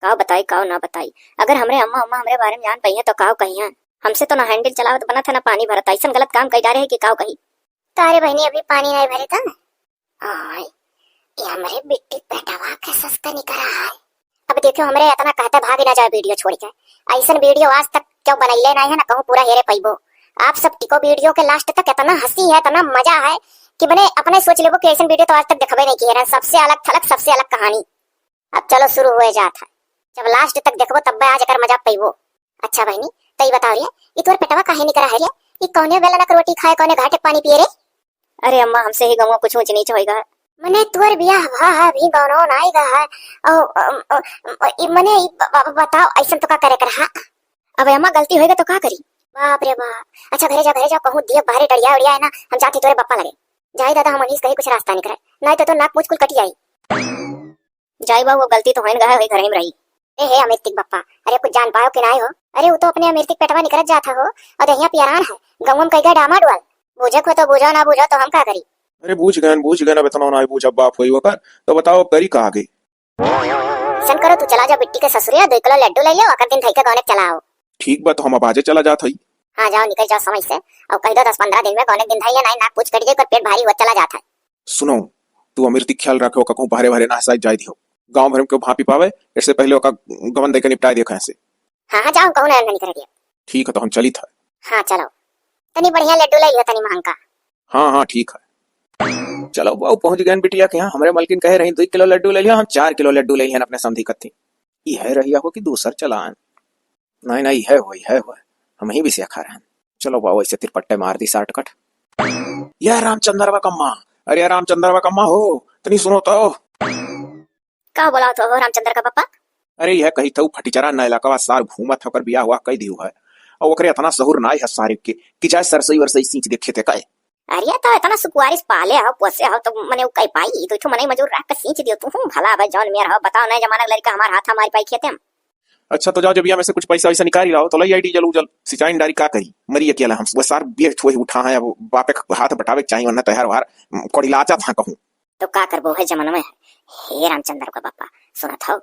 काव बताई काव ना बताई। अगर हमरे अम्मा अम्मा हमरे बारे में जान पाई है तो काव कही है। हमसे तो ना हैंडल चलावत बना था ना पानी भरता, ऐसा गलत काम कई जा रहे है कि काव कही। तारे बहनी अभी पानी नहीं भरे था। आय, ये हमरे बिट्टी पेटवा के सस्ता निकल रहा है। अब देखो हमरे इतना कहता भाग ना जाए वीडियो छोड़ के। ऐसा वीडियो आज तक क्यों बनैले नहीं है ना कहूँ पूरा हेरे पैबो। आप सब टिको वीडियो के लास्ट तक इतना हंसी है, इतना मजा है कि मैंने अपने सोच लेबो कि ऐसा वीडियो तो आज तक दिखबे नहीं किया है। सबसे अलग थलग सबसे अलग कहानी। अब चलो शुरू हो जाता है। जब लास्ट तक देखबो तब आज अगर मजा पैबो। अच्छा बहनी तो ये बताओ रे, ये तोर पेटवा काहे निकल रहा है रे? ये कौने बेला नक रोटी खाए कौने घाटे पानी पिए रे? अरे अम्मा हमसे ही गाँव कुछ ऊंच नीच होएगा। मने तोर बियाह हुआ है अभी गानो नहीं गा है। मने बताओ ऐसा तो का करे कर हा? अब अम्मा गलती होएगा तो का करी? बाप रे बाप। अच्छा घरे जा कहूँ दिया बाहर डरिया उड़िया है ना, हम जाती तोरे बप्पा लगे। जाई दादा हम अनीस कहीं कुछ रास्ता निकले नहीं तो नाक मुझ कुल कटी जाई। जाई बाबू गलती तो होइन गा है, घर में रही। ए हे अमृतिक बप्पा, अरे कुछ जान पाओ कि नहीं हो? अरे वो तो अपने अमृतिक पेटवा निकल जाता हो और यहाँ पियारान है गंगम कई गा डामा डुअल। बुझे को तो बुझो ना बुझो तो हम का करी? अरे बूझ गए ना बेतना ना बूझ अब बाप हुई होकर तो बताओ करी कहा गई। सन करो तू चला जा बिट्टी के ससुरिया 2 किलो लड्डू ले लो अकर दिन थई के गौने चलाओ। ठीक बा तो हम अब आजे चला जात हई। हाँ जाओ निकल जाओ समय से और कह दो 10-15 दिन में गौने दिन थई नहीं नाक पूछ कट जाए पेट भारी हो चला जाता है। सुनो तू अमृति ख्याल रखो कहूँ भारे भारे ना साइड जाई दियो गांव भर में क्यों भापी पावे इससे पहले ओका गवन देके निपटाई देखो ऐसे। हाँ जाओ कहूँ ना नहीं कर दिया। ठीक है तो हम चली था। हाँ चलो तनी बढ़िया लड्डू ले लियो तनी महंग का। हाँ ठीक है चलो बाबू पहुंच गए बिटिया के यहाँ। हमारे मलकिन कहे रही 2 किलो लड्डू ले लिया, हम 4 किलो लड्डू ले लिया अपने समधी कत्ती। ये है रहिया हो कि दूसर चलान नहीं नहीं है हो हम ही भी से खा रहे हैं। चलो बाबू ऐसे तिरपट्टे मार दी 60 कट। यार रामचंद्रवा कम्मा, अरे यार रामचंद्रवा कम्मा हो तनी सुनो तो। का बोला तो रामचंद्र का पापा? अरे यह कही तो फटीचरा न इलाका सार घूमत होकर बिया हुआ कई दियो है और ओकरे इतना सहूर नाई है सारे के कि चाहे सरसई वरसई सींच देखे थे काए। अरे तो इतना सुकुआरिस पाले हो पोसे हो तो मने कई पाई तो इठो मने मजूर रख के सींच दियो तू भला भाई जौन मेरा हो बताओ ना जमाना लड़का हमार हाथ हमारी पाई खेते हम। अच्छा तो जाओ जब में से कुछ पैसा वैसा निकाल लाओ तो लई आईडी जलू जल सिंचाई डारी का करी मरी अकेला हम वो सार बिया ठोए उठा है अब बापे हाथ बटावे चाहिए वरना तैयार वार कोड़ी लाचा था कहूं तो का करबो है जमाना में। हे रामचंद्र का पापा सुना था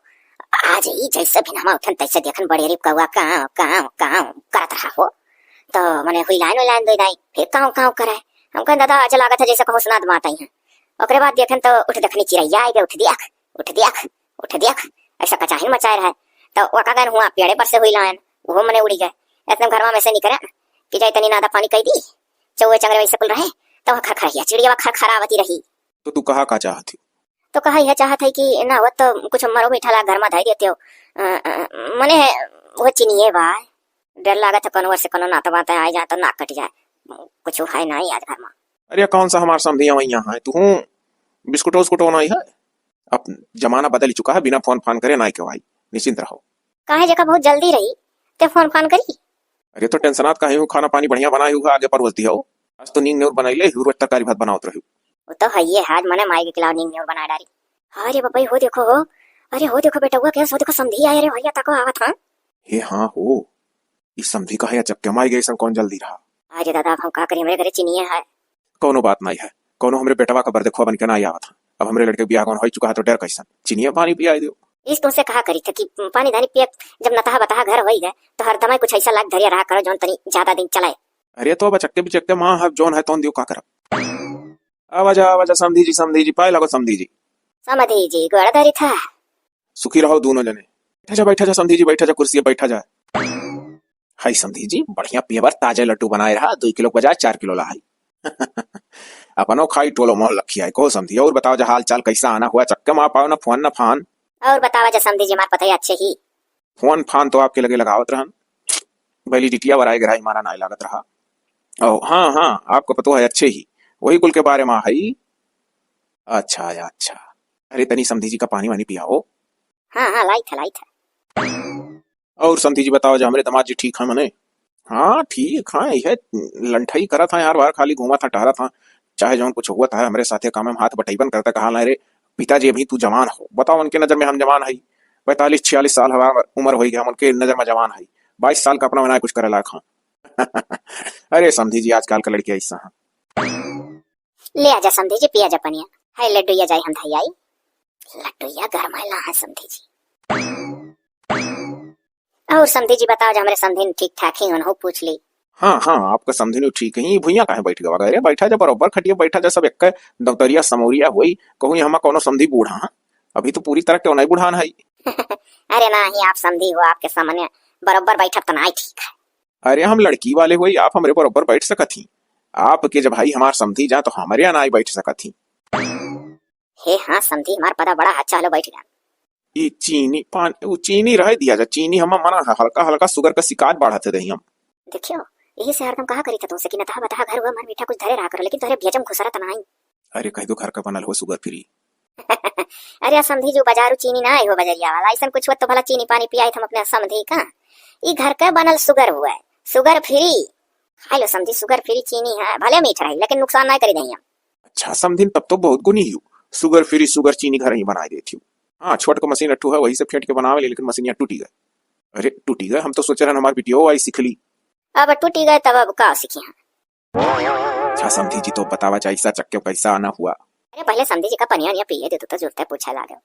आज ही जैसे भी नामा उठन तैसे देखन बड़े रीप का हुआ काम करत रहा हो तो मने हुई लाइन दे दाई फिर काम करे हम कह दादा अच्छा लागत है जैसे कहो सुना माता ही है। ओकरे बाद देखन तो उठ देखनी चिड़ैया आई उठ दियाख ऐसा कचाही मचाए रहा तो वका गन हुआ पेड़े पर से हुई लाइन वो मने उड़ी गए एकदम घरवा में से निकले कि जाई तनी नादा पानी कई दी चौवे चंगरे वैसे कुल रहे तो खरखरिया चिड़िया खरावती रही। तो तू कहा का चाहती? तो कहा यह चाहत है कि ना वो तो कुछ मरो मीठा ला घर में धाई देते हो मने वो चिनिए बा डर लागत है कोनो वर्ष कोनो नाता बाता आ जाए तो नाक कट जाए कुछ है ना आज घर में। अरे कौन सा हमार समधिया वही यहाँ है तू बिस्कुटो उस्कुटो नहीं है। अब जमाना बदल चुका है बिना फोन फान करे ना क्यों भाई निश्चिंत रहो। काहे जगह बहुत जल्दी रही ते फोन फान करी। अरे तो टेंशनात काहे हो खाना पानी बढ़िया बनाई हुआ आगे परवती हो आज तो नींद न्यूर बनाई रोज तरकारी भात बनावत रही। वो तो है ये आज मने माई के खिलाफ नींद न्यूर बना डाली। अरे बाबा हो देखो अरे हो देखो बेटा हुआ क्या सो देखो समधी आए रे भैया तको आवत हां। हे हाँ हो इस समधी का है चक्के माई गई सन कौन जल्दी रहा। अरे दादा हम का करी हमरे घरे चिनिए है। कोनो बात नहीं है कोनो हमरे बेटवा का बर्दे खो बन के ना आवत था अब हमरे लड़के ब्याह कौन हो चुका है तो डर कैसा चिनिया पानी पिया दो। इस तुमसे कहा करी था कि पानी धानी पिए जब नतहा बताहा घर होई गए तो हर दमाई कुछ ऐसा लाग धरिया रहा करो जोन तनी ज्यादा दिन चलाए। अरे तो बचक्के बिचक्के मां है जोन है तोन दियो का करब। आवाजा समधी जी पाए लगो समधी जी गोड़ धरी था। सुखी रहो दोनों जने बैठा जा समधी जी बैठा जा कुर्सी बैठा जा। हाय समधी जी बढ़िया पेवर ताजे लड्डू बनाए रहा 2 किलो बजाय 4 किलो लाई अपनो खाई टोलो मोल रखी है को समझी। और बताओ जा हाल चाल कैसा आना हुआ चक्के माँ पाओ ना फोन ना फान। और बतावा जा समझी जी मार पता है अच्छे ही फोन फान तो आपके लगे लगावत रहन वैलिडिटिया वराय गराई मारा ना लागत रहा। ओ हाँ आपको पता है अच्छे ही वही कुल के बारे में है। अच्छा अरे तनी समधी जी का पानी वानी पियाओ। हाँ लाई था। और समधी जी बताओ जा हमारे दामाद जी ठीक है मने? हाँ ठीक है यह लंठई करा था यार बार खाली घूमा था टहरा था चाहे जौन कुछ हुआ था हमारे साथे काम में हाथ बटाईबन करता कहा ना रे पिताजी अभी तू जवान हो बताओ उनके नजर में हम जवान है 45-46 साल हमारा उम्र हो गया हम उनके नजर में जवान है 22 साल का अपना बनाए कुछ करे लायक हाँ। अरे समधी जी आजकल का लड़की ऐसा है। ले आजा समधी जी पिया जा पनिया हाय लड्डू या जाई हम धाई आई लड्डू या गरमाइला है समधी जी। और समधी जी बताओ जो हमरे समधी ठीक ठाक ही हो पूछ ली। हाँ हाँ, आपका समझनी ठीक है। भुइया काहे बैठ गवा अरे बैठा जा बरोबर खटिया बैठा जा, सब एक दौतरिया समौरिया हुई कहूँ हम कोनो समधी बूढ़ा हाँ? अभी तो पूरी तरह क्यों नहीं बुढ़ान है। अरे ना ही आप समधी हो, आपके सामने बरोबर बैठक तो नहीं ठीक है। अरे हम लड़की वाले हुई, आप हमारे बरोबर बैठ सकत ही। आपके जब भाई हमार समधी जा तो हमारे यहाँ ना बैठ सकत ही। हे हाँ समधी हमार पता बड़ा अच्छा लो बैठ गया। ये चीनी पानी वो चीनी रह दिया जा, चीनी हम मना है, हल्का हल्का शुगर का शिकायत बढ़ाते रही हम। देखियो यही से हरदम कहा करी था तुमसे कि नता बता घर हुआ मन मीठा कुछ धरे रहा करो, लेकिन तोरे भेजम घुसरा तो नहीं। अरे कह दो घर का बनल हो शुगर फ्री। अरे समधी जो बाजारू चीनी ना आई हो बजरिया वाला, ऐसा कुछ हुआ तो भला चीनी पानी पियाई हम अपने समधी का। ये घर का बनल शुगर हुआ है, शुगर फ्री खाई लो समझी। शुगर फ्री चीनी है, भले मीठा रही लेकिन नुकसान नहीं करी नहीं हम। अच्छा समझी, तब तो बहुत गुनी हूँ। शुगर फ्री शुगर चीनी घर ही बना देती हूँ। हाँ छोट को मशीन अट्टू है वही से फेंट के बनावे ले, लेकिन मशीन यहाँ टूटी गए। अरे टूटी गए, हम तो सोच रहे हैं हमारी वीडियो आई सीख ली। अब टूटी गए तब अब का सीखी हैं। अच्छा समझी जी तो बतावा चाहिए ऐसा चक्के कैसा आना हुआ। अरे पहले समझी जी का पनिया नहीं पिए दे तो जुड़ते पूछा लागे।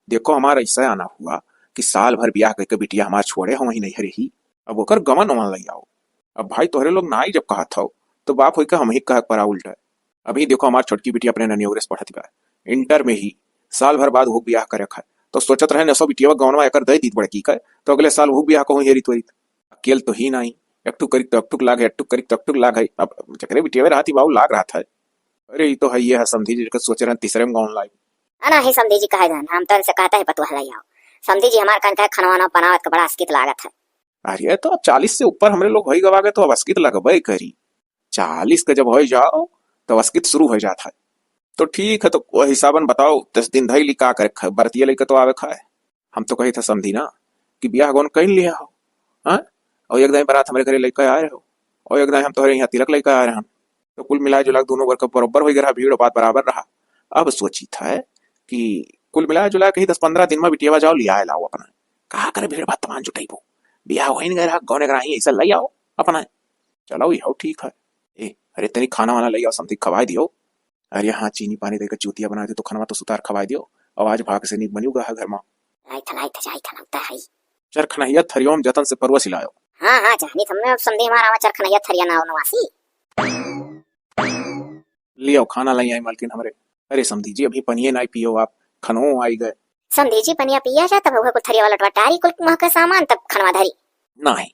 देखो हमारा ऐसा आना हुआ कि साल भर ब्याह करके बिटिया हमारे छोड़े हो वही नहीं हरे ही, अब ओकर गमन वमन ले आओ। अब भाई तोहरे लोग ना ही जब कहा था तो बाप होकर हम ही कह पड़ा उल्टा। अभी देखो हमारी छोटकी बिटिया अपने ननियोग्रेस पढ़ती बा इंटर में ही, साल भर बाद वो ब्याह करे खा तो सोचत रहे नसो बिटिया गौनवा एकर दे दी बड़की का, तो अगले साल वो ब्याह कहूँ हेरी त्वरित। अकेल तो ही नहीं, एकटू करी तो एकटुक लाग, एकटुक करी तो एकटुक लाग। अब चकरे बिटिया रहती बाबू लाग रहा था। अरे ये तो है, ये है समझी जी सोच रहे हैं तीसरे में गौन लाई। अना ही समझी जी कहे हम तो इनसे कहता है पतुआ लाई आओ। समझी जी हमारे कहता है खाना बनावत का बड़ा अस्कित लागत है। अरे तो अब 40 से ऊपर हमारे लोग वही गवा गए तो अब अस्कित लगबे करी। 40 का जब हो जाओ तो अस्कित शुरू हो जाता है। तो ठीक है, तो वह हिसाबन बताओ 10 दिन धई लिखा कर बरतिया लेकर तो आवे खाए। हम तो कही था समझी ना कि ब्याह गौन कहीं लिया हो हाँ? और एक दाई बारात हमारे घरे लेकर आए हो, और एक दाई हम तुम्हारे यहाँ तिलक लेकर आ रहे हैं। तो कुल मिलाए जुला दोनों वर्ग बरोबर हो गया, भीड़ बात बराबर रहा। अब सोची था कि कुल मिलाए जुला के ही 10-15 दिन में बिटिया जाओ लिया लाओ अपना। कहा करे भीड़ बात तमान जुटाई वो ब्याह हो ही नहीं गया गौने कराही ऐसा ले आओ अपना। चलो ये ठीक है। ए अरे तेरी खाना वाना ले आओ, समथिंग खवाई दियो। अरे हाँ चीनी पानी देकर चूतिया बना दे तो खाना तो सुतार खवाई दियो। आवाज भाग से नहीं बनी घर में। आई था लगता है चर खनैया थरियोम जतन से परवा सिलायो। हाँ हाँ जानी तुमने अब समझी हमारा चर खनैया थरिया ना नवासी लियो खाना लाई आई मालकिन हमरे। अरे समझी जी अभी पनिए ना पियो आप, खनो आई गए। समझी जी पनिया पिया जा तब कुल थरिया वाला टटारी कुल मह का सामान तब खनवा धरी। नहीं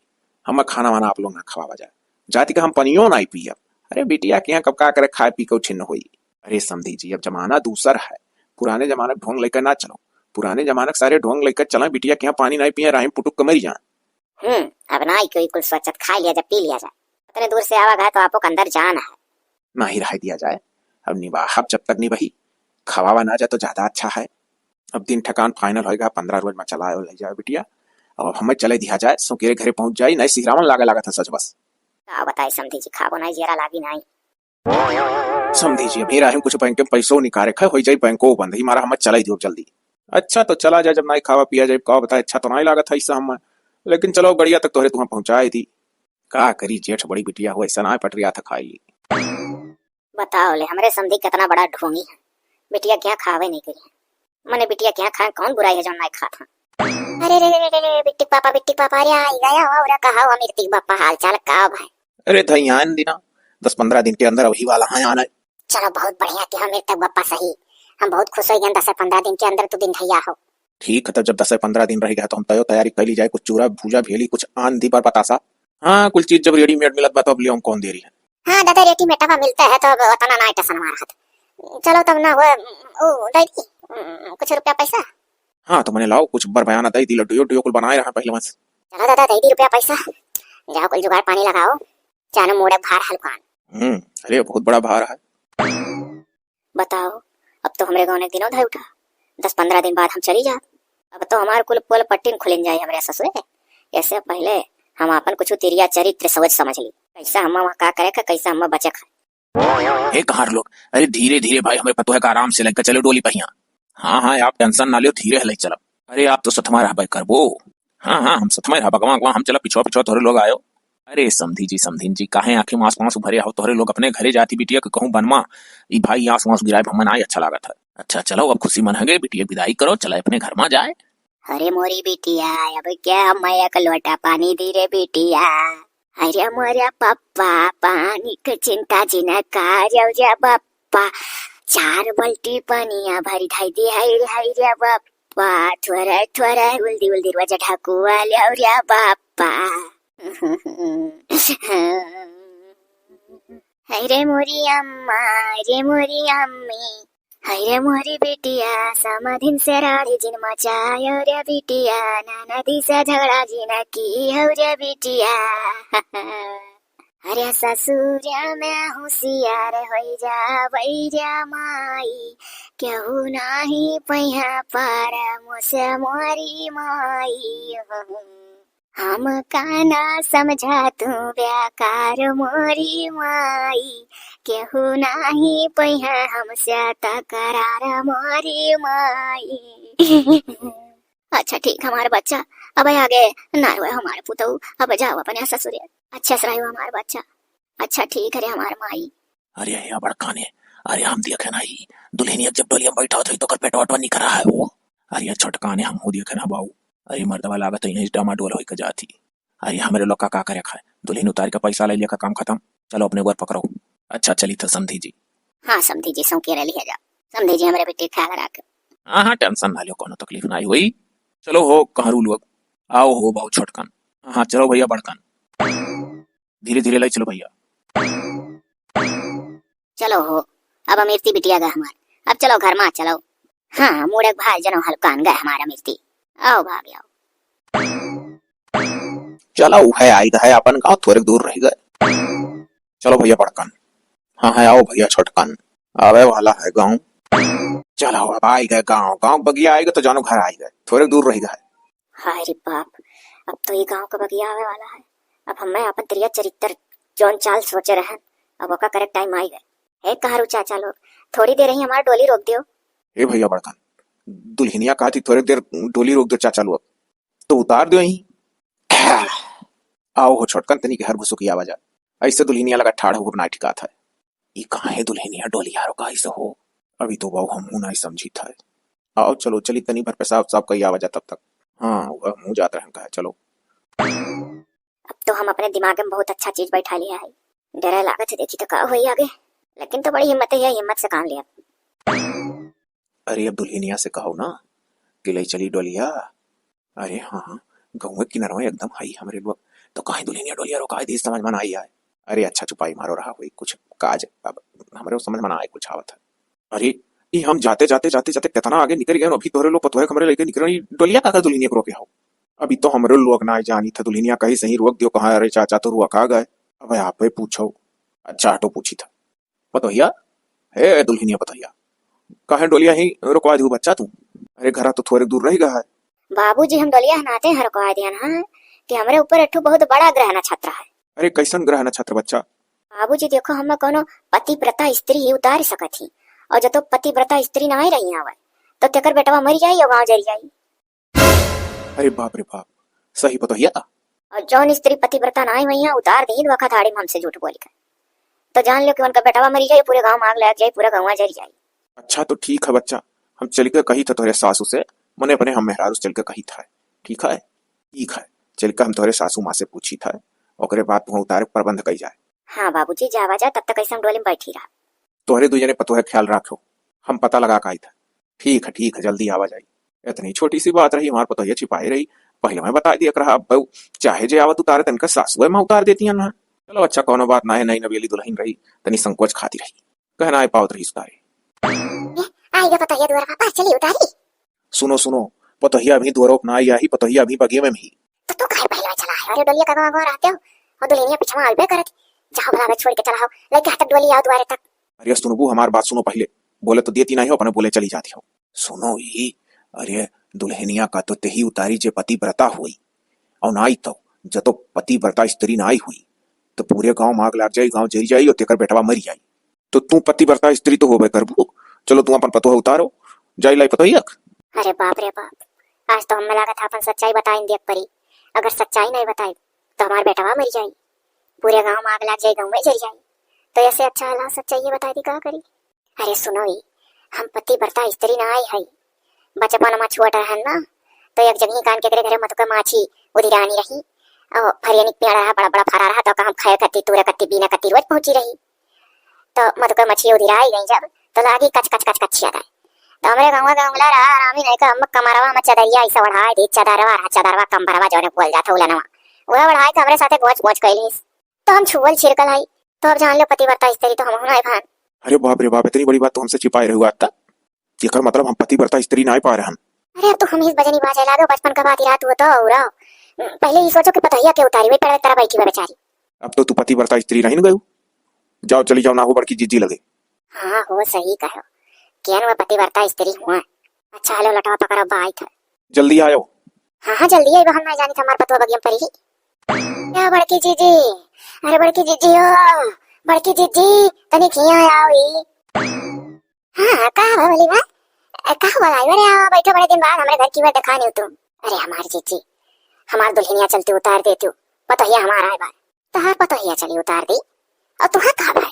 हम खाना वाना आप लोग ना खवावा जाए, जाति का हम पनियो ना पियब। अरे बिटिया के यहाँ कब का करे खाए पी को छिन्न हुई। अरे समझी जी अब जमाना दूसर है, पुराने जमाने ढोंग लेकर ना चलो। पुराने जमाने सारे ढोंग लेकर चला, बिटिया के यहाँ पानी नहीं पिए राहिम पुटुक कमरी जाए। अब ना कोई कुल स्वच्छत खा लिया जाए पी लिया जाए, इतने दूर से आवा गए तो आपको अंदर जाना है ना ही रह दिया जाए। अब निवाह जब तक नहीं बही खवावा ना जाए तो ज्यादा अच्छा है। अब दिन ठकान फाइनल होगा, 15 रोज में चलाए ले जाए बिटिया। अब हमें चले दिया जाए सुकेरे घरे पहुंच जाए, नहीं सिहरावन लागा था सच बस। का बताई समझी जी खाबो नहीं जेरा लागी नहीं। समझी जी अभी राहिम कुछ बैंक में पैसों निकाले खा हो जाए, बैंको बंद ही मारा हमें चला दियो जल्दी। अच्छा तो चला जाए, जब नहीं खावा पिया जाए का बताए। अच्छा तो नहीं लागत है ऐसा हम, लेकिन चलो बढ़िया तक तोहरे तुम्हें पहुंचाई थी। का करी जेठ बड़ी बिटिया हो ऐसा ना पटरिया था खाई ली। बताओ ले हमरे समझी कितना बड़ा ढोंगी है, बिटिया क्या खावे नहीं करी मने बिटिया क्या खाए कौन बुराई है जो नहीं खाता। अरे रे रे रे बिट्टी पापा अरे आई गया हो रे कहा हो मिर्ती पापा हाल चाल का भाई। अरे धैयान दिना 10-15 दिन के अंदर वही वाला है आना। चलो बहुत बढ़िया कि हम तक पापा सही, हम बहुत खुश हो गए 10-15 दिन के अंदर तू दिन भैया हो। ठीक है, तब जब 10-15 दिन रहेगा तो हम तैयारी कर ली जाए, कुछ चूरा भूजा भेली कुछ आंधी पर बतासा। हाँ कुल चीज जब रेडीमेड मिलत बा तो अब लियो कौन दे रही है। हाँ दादा रेडीमेड का मिलता है तो अब उतना ना टेंशन मारा था। चलो तब ना वो ओ दादी कुछ रुपया पैसा। हाँ तो मैंने लाओ कुछ बर बयाना दे दी, लड्डू कुल बनाए रहा पहले बस। चलो दादा दे दी रुपया पैसा, जाओ कुल जुगाड़ पानी लगाओ, चानो मोड़े भार हलकान। अरे बहुत बड़ा भार है। बताओ अब तो हमारे गाँव ने दिनों धाई उठा, 10-15 दिन बाद हम चली जा। अब तो हमारे कुल पुल पट्टीन खुलिन जाए हमारे ससुरे। ऐसे पहले हम अपन कुछ तिरिया चरित्र सोच समझ ली, कैसा हम वहाँ का करे कैसा हम बचे खाए। एक हार लोग अरे धीरे धीरे भाई, हमें पता है कि आराम से लेकर चलो डोली पहिया। हाँ हाँ आप टेंशन ना लियो, धीरे ले चलो। अरे आप तो सतमा रहा भाई कर वो। हाँ हाँ हम सतमा रहा भगवान, हम चला पिछवा पिछवा तोरे लोग आयो। अरे समधीन जी काहे आंखें मांस मांस भरे हो, तोरे लोग अपने घरे जाती बिटिया के कहूँ बनवा ई भाई आंस मांस गिराए हमें ना अच्छा लगा था। अच्छा चलो अब खुशी मन है बिटिया विदाई करो, चला अपने घर में जाए। अरे मोरी बिटिया, अब क्या मैं एक लोटा पानी दी रे बिटिया। अरे मोरे पप्पा, पानी की चिंता जिना कार्य रे पप्पा। 4 बाल्टी पानिया भरी धाई दी हाय रे पप्पा। थोड़ा थोड़ा उल्दी उल्दी रोजा ढाकू वाले रे पप्पा। हाय रे मोरी अम्मा, रे मोरी अम्मी, हाय रे मोरी बिटिया, समाधीन से राधे जिन मचायो रे बिटिया, नाना दी से झगड़ा जिना की हो रे बिटिया। अरे ससुर में होशियार हो जा बैरिया माई, केहू नाही पहिया पार मुझसे मोरी माई। हम काना समझा तू व्याकार मोरी माई, केहू नाही पहिया हमसे तकरार मोरी माई। अच्छा ठीक हमारे बच्चा, अब आगे ना रोए हमारे पुतऊ, अब जाओ अपने ससुर, अच्छे से रहो हमारे बच्चा। अच्छा ठीक है हमारे माई। अरे यहाँ बड़काने, अरे हम देखे ना ही दुल्हनिया जब डोलिया में बैठा था तो कर पेट वटवा नहीं करा है वो। अरे छोटकाने हम देखे ना बाबू, अरे मर्दवा लागत है डामाडोल होकर जाती। अरे हमारे लोग का करे खाए, दुल्हन उतार का पैसा ले लिया का काम खत्म, चलो अपने ऊपर पकड़ो। अच्छा चली था समधी जी। हाँ समधी जी सौंके रह लिया जा, समधी जी हमारे बेटे ख्याल रख। हाँ टेंशन ना लियो, कोनो तकलीफ ना आई हुई। चलो हो कहाँ लोग, आओ हो बहुत छोटकन। हाँ चलो भैया बड़कन, धीरे धीरे ले चलो भैया। चलो हो, अब अमीरती बिटिया गए हमार, अब चलो घर में चलो। हाँ मुड़क भाई जनो हल्कान गए हमारा मिर्ती, आओ भाग आओ। चलो है आई है अपन गाँव थोड़े दूर रह गए। चलो भैया बड़कन, हाँ है आओ भैया छोटकन, आवे वाला है गाँव। चलो अब आई गए गाँव, गाँव बगिया आएगा तो जानो घर आई गए, थोड़े दूर रह गए। हाय रे बाप, अब तो ये गांव का बगिया आवे वाला है। अब हमें अपन त्रिया चरित्र जौन चाल सोचे रहन, अब ओका करेक्ट टाइम आई गए। हे कहारू चाचा लोग, थोड़ी देर ही हमारा डोली रोक दियो। ए भैया बड़कन, दुल्हनिया कहा थी थोड़ी देर डोली रोक दो चाचा लोग, तो उतार दो यहीं। आओ हो छोटकन, तनी के हर घुसो की आवाज, ऐसे दुल्हनिया लगा ठाड़ हो ना ठिका था। ये कहाँ है दुल्हनिया डोलिया रो ऐसे हो, अभी तो बहु हम नहीं समझी था। आओ चलो चली तनी भर पेशाब साहब का आवाज तब तक। हाँ वह मुंह जाता है चलो। अब तो हम अपने दिमाग में बहुत अच्छा चीज बैठा लिया है, डर लागत है देखी तो का हुई आगे, लेकिन तो बड़ी हिम्मत है, हिम्मत से काम लिया। अरे अब दुल्हनिया से कहो ना कि ले चली डोलिया। अरे हाँ गाँव के किनारे एकदम हाई हमारे लोग, तो कहीं दुल्हनिया डोलिया रोका है समझ में आई है। अरे अच्छा छुपाई मारो रहा हुई कुछ काज, अब हमारे समझ में आए कुछ आवत है। अरे ये हम जाते जाते जाते जाते कितना आगे निकल गए, अभी तोरे लोग पतोहे कमरे लेके निकल रही डोलिया का दुल्हनिया को रोके हो। अभी तो हमारे लोग ना जानी था दुल्हनिया कहीं सही रोक दियो कहा। अरे चाचा तो रुआ आ गए, अब आप पूछो। अच्छा हटो पूछी था पतोहिया, हे दुल्हनिया पतोहिया कहा डोलिया ही रुकवा दू बच्चा तू। अरे घर तो थोड़े दूर रह गया है। बाबूजी हम डोलिया हनाते हैं रुकवा दिया ना कि हमारे ऊपर एक बहुत बड़ा ग्रह नक्षत्र है। अरे कैसन ग्रह नक्षत्र बच्चा? बाबूजी देखो हम कोनो पतिव्रता स्त्री ही उतार सकत थी, और जब तो पतिव्रता स्त्री ना ही रही आवे तो तेकर बेटवा मर जाई और गांव जरी जाई। अरे बाप रे बाप, सही पतोहिया। और जौन स्त्री पतिव्रता ना ही वही उतार दी वक्त आड़ी में हमसे झूठ बोल कर, तो जान लो कि उनका बेटवा मरी जाए, पूरे गांव आग लग जाए, पूरा गांव जरी जाए। अच्छा तो ठीक है बच्चा, हम चल के कही था तोरे सासू से, मने अपने हम मेहरारू चल के कही था। ठीक है चल के हम तोरे सासू माँ से पूछी था, ओकरे बाद तुम उतारे प्रबंध कही जाए। हाँ बाबूजी जावा जा, तब तक ऐसे हम डोली में बैठी रहा। तोहरे दो जने पतोहे ख्याल रखो, हम पता लगा का आई था। ठीक है जल्दी आवा जाई। इतनी छोटी सी बात रही, हमारे पतोहिया छिपाई रही, पहले मैं बता दिया रहा। अब चाहे जे आवत उतारे तनका सासुए में उतार देती है ना। चलो अच्छा कोनो बात ना है, नई नवेली दुल्हन रही तनी संकोच खाती रही, कहना है पावत रही उतारे। आएगा पतोहिया द्वारा पापा चली उतारी। सुनो पतोहिया अभी दोरोप ना आई ही, पतोहिया अभी बगिए में भी। तो काहे पहले में चला है? अरे डोलिया का गांव रहते हो और दुल्हनिया पीछे में आलबे करत, जाओ भला छोड़ के चला हो, लेके हाथ डोलिया द्वारे तक। अरे सुनबू हमार बात सुनो पहले, बोले तो देती नहीं हो, अपने बोले चली जाती हो। सुनो ही, अरे दुल्हनिया का तो तेही उतारी जे पतिव्रता हुई, और ना आई तो जतो पतिव्रता स्त्री ना आई हुई तो पूरे गांव माग लाग जाई, गांव जरी जाई और तेकर बेटवा मरी जाई। तो तू पतिव्रता स्त्री तो होबे करबू। चलो तू अपन पतोह उतारो, जाई लाई पतोहिया। अरे बाप रे बाप, आज तो हमें लगा था अपन सच्चाई बताएं देख परी, अगर सच्चाई नहीं बताई तो हमारा बेटवा मर जाई, पूरे गांव में आग लग जाए, गांव में जल जाए। तो ऐसे अच्छा हला सच्चाई बता दी का करी। अरे सुनो ही, हम पतिव्रता स्त्री ना आई है, बचपन में छोटा है ना, तो एक जगह कान के करे घरे मत का माछी उधिरानी रही और फरियानी पेड़ रहा बड़ा बड़ा फरा रहा तो हम खाए कत्ती तूरे कत्ती बीना कत्ती रोज पहुंची रही तो मत का मछली उधिराई गई जब तो लागी कच कच कच कच याद तो हमरे गाँव का उंगला रहा आरामी नहीं का हम कमरवा में चदरिया ऐसा बढ़ाए दे चदरवा कमरवा जोने बोल जाता उलनवा उड़ा बढ़ाए के हमरे साथे गोच गोच कैलिस तो हम छुअल छिड़कल आई तो अब जान लो पतिव्रता स्त्री तो हम हुना भान। अरे बाप रे बाप, इतनी बड़ी बात तो हमसे छिपाए रहे हुआ आता। ये मतलब हम पतिव्रता स्त्री ना पा रहे हैं। अरे अब तो हम इस बजनी बाजे ला दो बचपन का बात ही रात हुआ तो उड़ा पहले ही सोचो कि पतहिया के उतारी वही पर तरह बैठी है बेचारी। अब तो तू पतिव्रता स्त्री नहीं गयो, जाओ चली जाओ ना हो बड़की जीजी लगे। हाँ हो सही कहो क्या मैं पतिव्रता स्त्री हुआ। अच्छा हेलो लटवा पकड़ो बाई था जल्दी आओ। हाँ जल्दी आई बहन मैं जानी था हमारे पतवा बगियम पर ही क्या बड़की जीजी। अरे बड़की जीजी ओ बड़की जीजी तनी खिया आओ हाँ कहा बोली बा कहा बोला अरे आओ बैठो बड़े दिन बाद हमारे घर की बात दिखा नहीं तुम। अरे हमारी जीजी हमारी दुल्हनिया चलती उतार देती हो पतहिया हमारा है बार तहार पतहिया चली उतार दी और तुहा कहा है।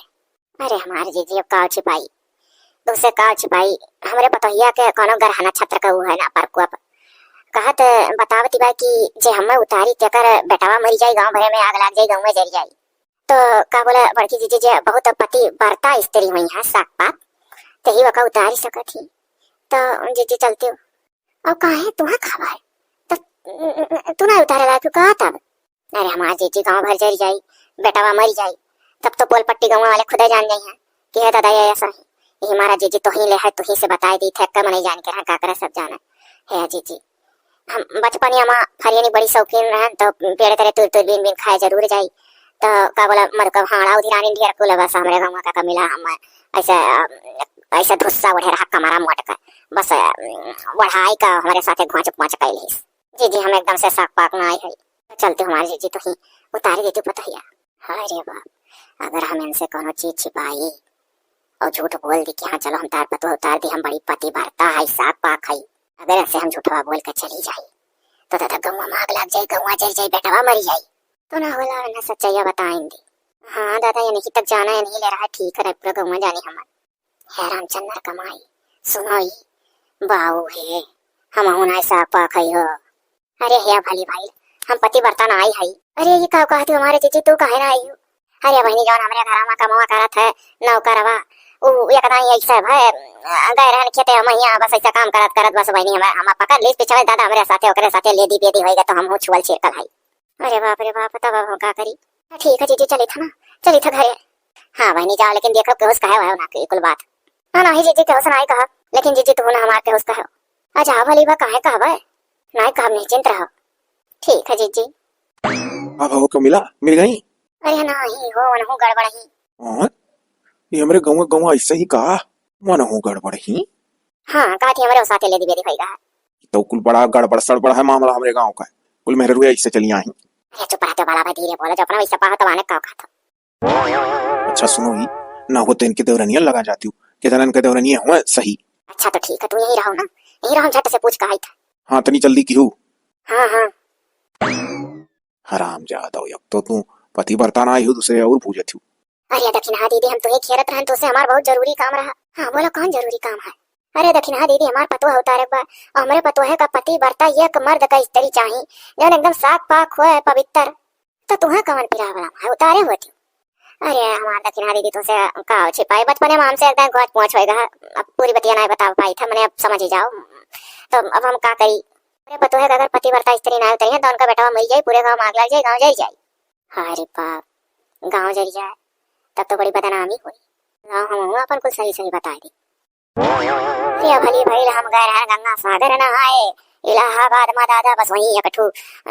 अरे हमारी जीजी अब काव छिपाई दूसरे काव छिपाई हमारे पतहिया के कोनो गरहना छत्र का वो है ना पर को कहत बतावती बा कि जे हमें उतारी तेकर बेटावा मरी जाई गांव भरे में आग लग जाई गांव में जरी जाई तो का बोला बड़की जीजी जे बहुत पति बरता स्त्री हुई है साक पाक तही वका उतारी सकत ही तो जीजी चलते हो अब काहे तुहा खावा है तो तू ना उतारे ला क्यों कहा तब। अरे हमारी जीजी गांव भर जरी जाई बेटावा मरी जाई तब तो पोल पट्टी गांव वाले खुद जान गई हैं कि है दादा ये ऐसा ही ये हमारा जीजी तो ही ले है तो ही से बताई दी थे कम नहीं जान के रहा काकरा सब जाना है जीजी। हम बचपन में फरियानी बड़ी शौकीन रहे तो पेड़ करे तुर तुर बीन बीन खाए जरूर जाई तो का बोला मरकब हाड़ा उधिरानी ढेर को लगा हमरे गांव का मिला हम ऐसे ऐसे धुस्सा उठे रहा कमरा मोटका बस बढ़ाई का हमारे साथे घोंच पहुंच कैलिस जीजी हम एकदम से साक पाक ना आई है तो चलते हमारी जीजी तो ही उतारी देती पतहिया। अरे बाप अगर हम इनसे कोनो चीज छिपाई और झूठ बोल दी कि हाँ चलो हम तार पतो उतार दी हम बड़ी पति भरता है साक पाक है अगर ऐसे हम झूठवा बोल कर चली जाई तो दादा गौवा में आग लग जाए गौवा जल जाए बेटवा मरी जाए तो ना होला ना सच्चाइया बताएंगे। हाँ दादा ये नहीं तक जाना है नहीं ले रहा है ठीक है पूरा गौवा जाने हमारे है रामचंद्र कमाई सुनो ही बाऊ है हम होना साक पाक है हो। अरे है भली भाई हम पति बर्तन आई है। अरे ये का कहती हमारे जीजी तू काहे ना आई हो। अरे बहनी जान हमारे घर में कमावा करत है नौकरवा उ एकदा ऐसा भाई गए रहन खेते हम यहाँ बस ऐसा काम करत करत बस बहनी हम पकड़ ली पिछले दादा हमारे साथे ओकरे साथे लेदी बेदी होएगा तो हम हो छुअल छिड़कल है। अरे बाप तब हम का करी। ठीक है जीजी चली था ना चली था घरे। हाँ बहनी जाओ लेकिन देखो केहस कहे हो ना कुल बात हाँ नहीं जीजी केहस नहीं कहा लेकिन जीजी तू ना हमार केहस कहो अच्छा भली बा काहे कहबे नहीं कहब निश्चिंत रहो। ठीक है जीजी। अब हो क्यों मिल गई। अरे नहीं हो वनहु गड़बड़ ही ये हमारे गाँव ऐसे ही कहा मन हो गड़बड़ ही। हाँ कहा थी हमारे साथे लेदी बेदी होएगा तो कुल बड़ा गड़बड़ सड़बड़ है मामला हमारे गांव का कुल मेहर रुए ऐसे चली आई। अरे चुप रह तो बड़ा भाई धीरे बोलो जो अपना वैसा पाहा तो आने का खाता। अच्छा सुनो ही ना हो तो इनके देवरनिया लगा जाती हूँ कितना इनके देवरनिया हुआ सही। अच्छा तो ठीक है तू यही रहो ना यही रहो झट से पूछ का आई था। हाँ तनी जल्दी की हूँ। हाँ हाँ हराम जादा हो तो तू पति बर्ताना आई हो दूसरे और पूछे थी। अरे दक्षिणा दीदी हम तुम्हें खेरत रहन तो से हमारा बहुत जरूरी काम रहा। हाँ बोलो कौन जरूरी काम है। अरे दक्षिणा दीदी हमार पतोह उतारे बा और हमारे पतोहे का पति बरता एक मर्द का स्त्री चाहिए जो एकदम साक पाक हुआ है पवित्र तो तुम्हें कौन पिरा वाला है उतारे होती। अरे हमार दक्षिणा दीदी तुमसे का छिपाई बचपन में हमसे एकदम गोच पहुंच होएगा अब पूरी बतिया नहीं बता पाई था मैंने अब समझ ही जाओ तो अब हम का करी। अरे पतोहे का अगर पति बरता स्त्री ना उतरी तो उनका बेटा मर जाए पूरे गाँव आग लग जाए गाँव जल जाए। अरे बाप गाँव जल जाए तब तो बड़ी बदनामी हुई गाँव हम अपन कुछ सही सही बता दी। अरे भली भाई हम गए रहे गंगा सागर नहाए इलाहाबाद में दादा बस वही एकठू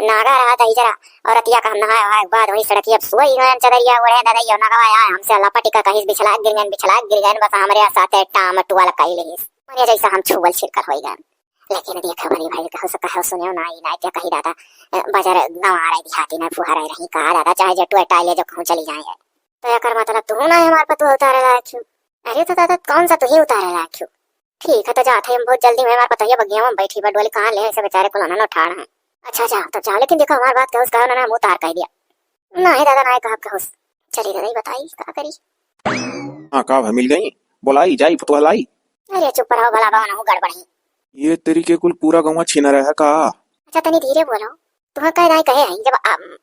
नागा रहा था जरा और रतिया का हम नहाए बाद वही सड़की अब सोई गए चदरिया उड़े दादा नगाया हमसे लपटी का कहीं बिछला गिर गए बस हमारे साथ टाम टुआ लगाई लेस मने जैसा हम छुअल छिड़कर हो गए। लेकिन देखा भली भाई कहो सुनो ना ना क्या कही दादा बाजार गाँव आ रही देहाती ना फुहा रही कहा दादा चाहे जटुआ टाइले जो कहूँ चली जाए तो कर मतलब तू ना हमारे पर तू उतारे ला क्यों। अरे तो दादा कौन सा तू ही उतारे ला क्यों। ठीक है तो जाते हम बहुत जल्दी में हमारे पता बगिया में बैठी बट बोले कहाँ ले ऐसे बेचारे को ना उठाना है। अच्छा जाओ तो जाओ लेकिन देखो हमारी बात कहो उसका ना हम उतार कह दिया नहीं दादा ना कहा कहो चलिए दादा बताई क्या करी। हाँ कहा मिल गई बोलाई जाई फतुआ लाई। अरे चुप रहो भला बाबा ना गड़बड़ी ये तरीके कुल पूरा गाँव छीना रहा है का। अच्छा तनी धीरे बोलो, तुम्हें कह नहीं कहे हैं जब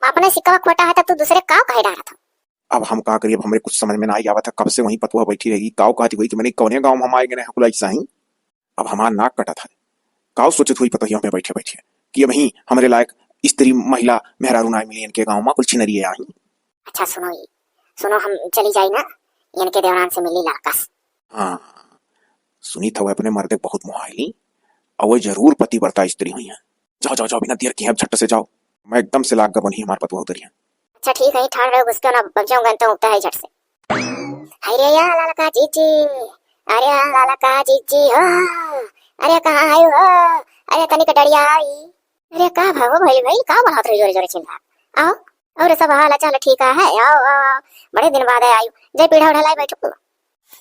अपने सिक्का खोटा है तब तू दूसरे का कहे डाला था। अब हम का करिए, अब हमरे कुछ समझ में ना आई आवत है, कब से वहीं पतुआ बैठी रहेगी। काव कहती हुई कि मैंने कौने गाँव में हम आएंगे ना ऐसा ही। अब हमारा नाक कटा था। काव सोचत हुई पतोहिया में बैठे बैठे कि अब ही हमारे लायक स्त्री महिला मेहरारू ना मिली इनके गाँव में, कुल छिनरिए आई। अच्छा सुनो ये, सुनो हम चली जाई ना इनके देवरान से मिली लाकस। हाँ सुनी था, वह अपने मर्दे बहुत मुहाइली और वह जरूर पति वर्ता स्त्री हुई है। जाओ जाओ जाओ, बिना देर किए अब झट से जाओ, मैं एकदम से लाग बनी हमारे पतुआ उतरी है। अच्छा ठीक है, ठाड़ रहो उसके ना बग जाऊंगा तो उठता है झट से। अरे या लाला का जीजी, अरे या लाला का जीजी हो, अरे कहाँ आयु हो, अरे तनिक डरिया आई। अरे का भागो भाई भाई का बढ़ात रही जोरे जोरे चिल्ला। आओ और सब हाल चाल ठीक है, आओ आओ बड़े दिन बाद आयु, जय पीढ़ा उठा लाई बैठो।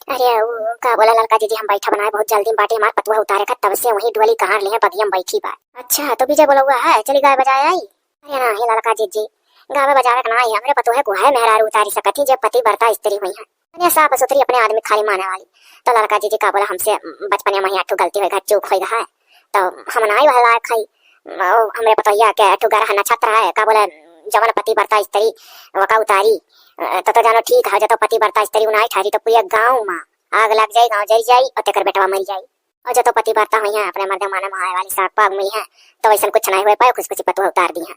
अरे वो का बोला लड़का जीजी, हम बैठा बनाए बहुत जल्दी बाटे हमारे पतुआ उतारे का, तब से वही डोली कहाँ लिए बगी हम बैठी बा। अच्छा तो विजय बोला हुआ है चली गाय बजाए आई। अरे ना हे लड़का जीजी, गावे बजावे का ना ही हमरे पतुआ को है मेहरारू उतारी सकती जब पति बरता स्त्री हुई है। अरे साफ सुथरी अपने आदमी खाली माने वाली। तो लड़का जीजी का बोला हमसे बचपन में ही गलती हुई चूक हुई है, तो हम ना ही वह खाई हमरे पतोहिया के अटू गरह नक्षत्र है का बोले जवन पति बरता स्त्री वका उतारी तो जानो ठीक है, जब तो पति बरता स्त्री उनाई ठारी तो पूरे गाँव में आग लग जाई, गाँव जल जाई और तेकर बेटवा मर जाई। और जब तो पति बरता हुई है अपने मर्द माने महाय वाली साग पाग में है, तो वैसा कुछ नहीं हुए पाए, कुछ कुछ पतुआ उतार दी है।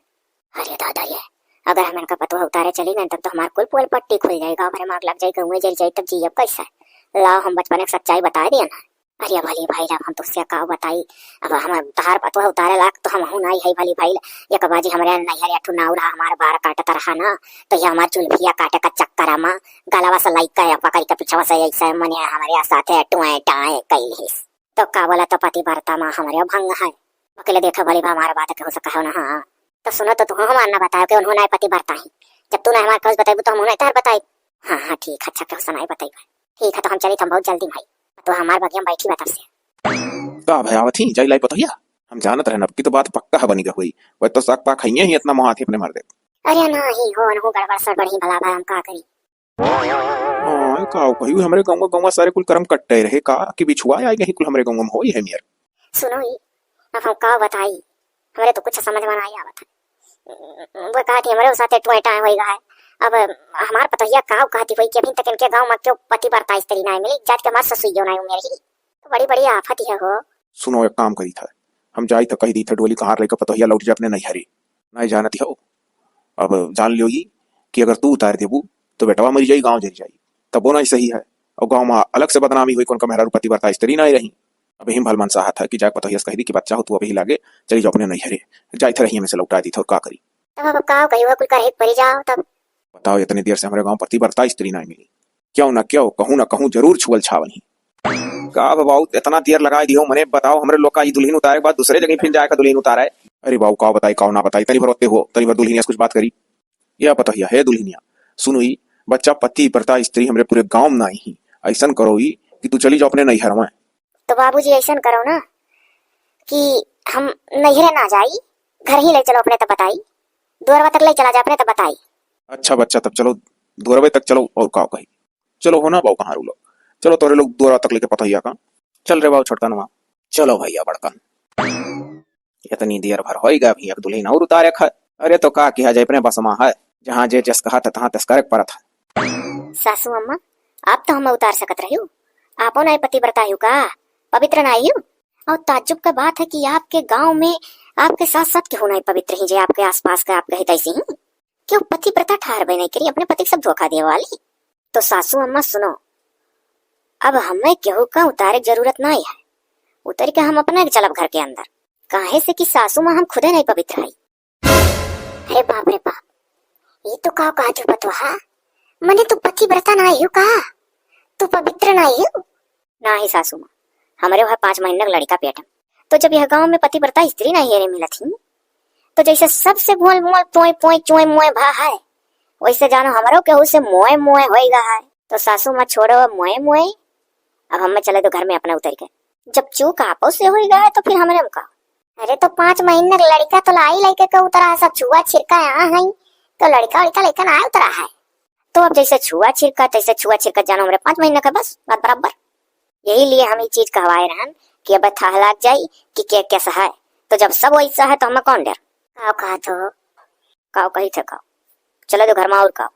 अरे दादा ये अगर हम इनका पतुआ उतारे चली गए तब तो हमारे कुल पोल पट्टी खुल जाएगा, हमारे मार्ग लग जाएगा, गाँव जल जाए, तब जी अब कैसा लाओ हम बचपन एक सच्चाई बता दिया ना। अरे भली भाई हम तुझसे का बताई, अब हम तहार पतुआ उतारे लाख तो हम हूं नहीं है भली भाई। एक बाजी हमारे नैहर अठू नाव रहा हमारे बार काटता रहा ना, तो ये हमारे चुल्फिया काटे का चक्कर में गलावा से लाइक का पकड़ के पीछा से ऐसा मने हमारे साथे टुए टाए कई तो का बोला तो पति बरता माँ हमारे भंग है। अकेले देखा भली भाई हमारे बात हो सका हो ना। हाँ तो सुनो तो तुम हमारा बताओ कि उन्होंने पति बरता ही, जब तूने हमारे पास बताई तो हम उन्हें तार बताई। हाँ हाँ ठीक अच्छा क्यों सुनाई बताई ठीक है, तो हम चली तो बहुत जल्दी भाई, तो हमारे बगिया बैठी बता से का भयावत ही जाई लाई पतोहिया, हम जानत रहन अब की तो बात पक्का है बनी हुई, वह तो साग पाक खाइए ही इतना मुहा थे अपने मर्दे। अरे नहीं हो न हो गड़बड़ सड़बड़ ही भला भाई हम का करी। हां का कहियो हमरे गांव सारे कुल कर्म कट्टे रहे का कि बिछुआ आई कहीं कुल हमरे गांव में होई है मियर। सुनो ही अब हम का बताई, हमरे तो कुछ समझ में नहीं आवत है। वो कहा थी हमारे साथे टोटा होएगा है, अब हमार पतोहिया काव कहती हुई कि अभी तक इनके गांव में क्यों पति बरता स्त्री नहीं मिली, जात के मार ससुइयो नहीं मेरी, तो बड़ी बड़ी आफत है हो। सुनो एक काम करी था, हम जाई तो कही दी था डोली कहार लेकर पतोहिया लौट जा अपने नैहरे, नहीं जानती हो। अब जान लियो ही कि अगर तू उतार देबू तो बेटवा मरी जाई, गाँव जल जाई, तब वो नहीं सही है। और गाँव में अलग से बदनामी हुई, कौन का मेहरारू पति बरता स्त्री नहीं रही। अब हिम भल मन चाहा था कि जाके पतोहिया कही दी कि बच्चा हो तू अभी लागे चली जाओ अपने नैहरे, जाई था रही में से लौटा दी था और का करी। तब अब का कहियो कुल कर परी जाओ तब बताओ इतनी देर से हमारे गाँव पति बरता स्त्री नहीं मिली, क्यों ना क्यों कहूँ ना कहूँ जरूर छुअल छावन ही का बाबू इतना देर लगा दियो मने। बताओ हमारे लोग का दुल्हन उतारे के बाद दूसरे जगह फिर जाएगा दुल्हन उतारा है। अरे बाबू का बताई का ना बताई, तनी भर होते हो तनी भर दुल्हनिया कुछ बात करी। यह पतोहिया है दुल्हनिया सुनो ही, बच्चा पति बरता स्त्री हमरे पूरे गाँव में नहीं ही, ऐसा करो ही कि तू चली जाओ अपने नैहर में। तो बाबूजी ऐसा करो ना कि हम नैहरे ना जाई, घर ही ले चलो अपने तब बताई, दूरवा तक ले चला जा अपने तब बताई। अच्छा बच्चा तब चलो दूरवे तक चलो और का कही चलो हो ना बाबू कहाँ रूलो, चलो तोरे लोग दूरवा तक लेके पतोहिया का चल रे बाबू छोटका नुआ, चलो भैया बड़कन इतनी देर भर होएगा भी एक दुल्हन और उतारे खा। अरे तो का किया जाए अपने बसमा है, जहाँ जे जस कहा था तहाँ तस करे पर था। सासू अम्मा आप तो हमें उतार सकत रही हो, आपो नहीं पति बरता हो का पवित्र नहीं हो। और ताज्जुब का बात है कि आपके गांव में आपके साथ साथ क्यों नहीं पवित्र ही, जे आपके आसपास का आपके हित ऐसी ही क्यों पति प्रथा ठार बे नहीं करी, अपने पति सब धोखा दे वाली। तो सासू अम्मा सुनो, अब हमें केहू का उतारे जरूरत नहीं है, उतर के हम अपने चलब घर के अंदर, काहे से कि सासू माँ हम खुदे नहीं पवित्र है। अरे बाप रे बाप, ये तो का कहा तू पतवा मने तू पति व्रता नहीं हो का, तू पवित्र नहीं हो। नहीं सासू माँ हमारे वहाँ 5 महीने का लड़का पेट, तो जब यह गांव में पति व्रता स्त्री नहीं है मिला थी, तो जैसे सबसे मोल मोल पोई पोई चोय मोय भा है, वैसे जानो हमारो केहू से मोय मोय होएगा है। तो सासू माँ छोड़ो मोय मोय, अब हमें चले तो घर में अपना उतर के, जब चूक आपो से होएगा है तो फिर हमारे मुका। अरे तो 5 महीने का लड़का तो लाई लड़के का उतरा सब छुआ छिड़का यहाँ है, तो लड़का लड़का लेकर आया उतरा है, तो अब जैसे छुआ छिड़का तैसे छुआ छिड़का जानो हमारे 5 महीने का बस बात बराबर। यही लिए हम ये चीज कहवाए रहन कि अब था लग जाई कि क्या कैसा है, तो जब सब वैसा है तो हमें कौन डर। काव कहा तो काव कही थे काव, चलो तो घर में और काव।